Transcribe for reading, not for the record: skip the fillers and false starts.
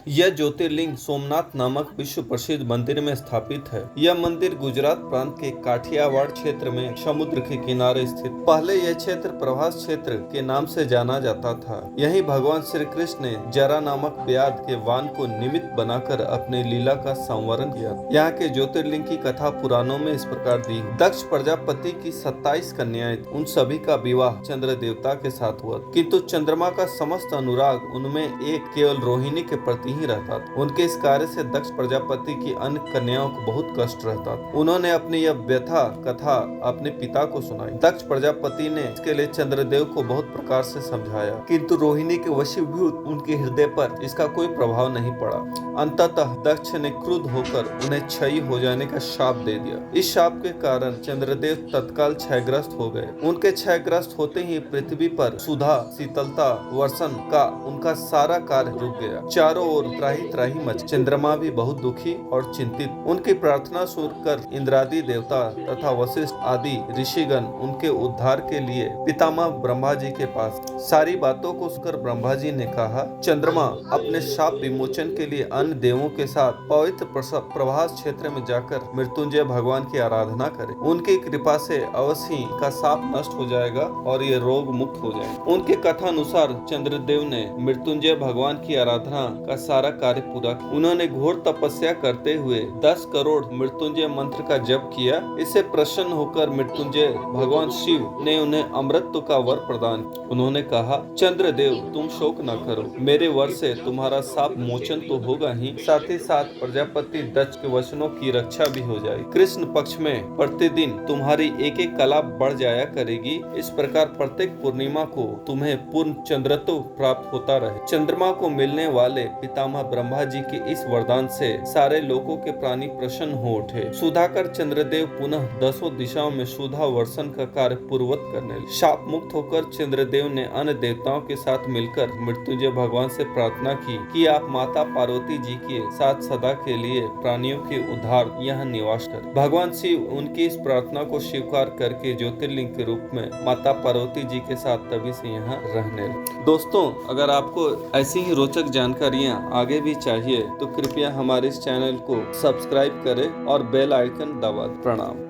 यह ज्योतिर्लिंग सोमनाथ नामक विश्व प्रसिद्ध मंदिर में स्थापित है। यह मंदिर गुजरात प्रांत के काठियावाड़ क्षेत्र में समुद्र के किनारे स्थित। पहले यह क्षेत्र प्रभास क्षेत्र के नाम से जाना जाता था। यहीं भगवान श्री कृष्ण ने जरा नामक व्याध के वान को निमित्त बनाकर अपनी लीला का संवरण किया। यहाँ के ज्योतिर्लिंग की कथा पुराणों में इस प्रकार दी। दक्ष प्रजापति की 27 कन्याएं, उन सभी का विवाह चंद्र देवता के साथ हुआ, किंतु चंद्रमा का समस्त अनुराग उनमें एक केवल रोहिणी के प्रति ही रहता था। उनके इस कार्य से दक्ष प्रजापति की अन्य कन्याओं को बहुत कष्ट रहता था। उन्होंने अपनी यह व्यथा कथा अपने पिता को सुनाई। दक्ष प्रजापति ने इसके लिए चंद्रदेव को बहुत प्रकार से समझाया, किंतु रोहिणी के वशीभूत उनके हृदय पर इसका कोई प्रभाव नहीं पड़ा। अंततः दक्ष ने क्रुद्ध होकर उन्हें क्षयी हो जाने का शाप दे दिया। इस शाप के कारण चंद्रदेव तत्काल क्षयग्रस्त हो गए। उनके क्षयग्रस्त होते ही पृथ्वी पर सुधा, शीतलता, वर्षण का उनका सारा कार्य रुक गया। चारों ओर त्राही त्राही मच। चंद्रमा भी बहुत दुखी और चिंतित। उनकी प्रार्थना सुनकर इंद्रादि देवता तथा वशिष्ठ आदि ऋषिगण उनके उद्धार के लिए पितामह ब्रह्मा जी के पास। सारी बातों को सुनकर ब्रह्मा जी ने कहा, चंद्रमा अपने शाप विमोचन के लिए अन्य देवों के साथ पवित्र प्रभास क्षेत्र में जाकर मृत्युंजय भगवान की आराधना करे। उनकी कृपा से अवश्य ही का शाप नष्ट हो जाएगा और ये रोग मुक्त हो जाएंगे। उनके कथा अनुसार चंद्रदेव ने मृत्युंजय भगवान की आराधना का सारा कार्य पूरा किया। उन्होंने घोर तपस्या करते हुए 10 करोड़ मृत्युंजय मंत्र का जप किया। इससे प्रसन्न होकर मृत्युंजय भगवान शिव ने उन्हें अमृत का वर प्रदान किया। उन्होंने कहा, चंद्रदेव तुम शोक न करो, मेरे वर से तुम्हारा शाप मोचन तो होगा ही, साथ ही साथ प्रजापति दक्ष के वचनों की रक्षा भी हो जाएगी। कृष्ण पक्ष में प्रतिदिन तुम्हारी एक एक कला बढ़ जाया करेगी। इस प्रकार प्रत्येक पूर्णिमा को तुम्हें पूर्ण चंद्रत्व प्राप्त होता रहे। चंद्रमा को मिलने वाले पितामह ब्रह्मा जी के इस वरदान से सारे लोगों के प्राणी प्रसन्न हो उठे। सुधाकर चंद्रदेव पुनः 10 दिशाओं में सुधा वर्षण का कार्य पूर्वत करने लगे। शाप मुक्त होकर चंद्रदेव ने अन्य देवताओं के साथ मिलकर मृत्युंजय भगवान से प्रार्थना की कि आप माता पार्वती जी के साथ सदा के लिए प्राणियों के उद्धार यहाँ निवास कर। भगवान शिव उनकी इस प्रार्थना को स्वीकार करके ज्योतिर्लिंग के रूप में माता पार्वती जी के साथ तभी से यहाँ रहने लगे। दोस्तों, अगर आपको ऐसी ही रोचक जानकारियाँ आगे भी चाहिए तो कृपया हमारे इस चैनल को सब्सक्राइब करें और बेल आइकन दबा दें। प्रणाम।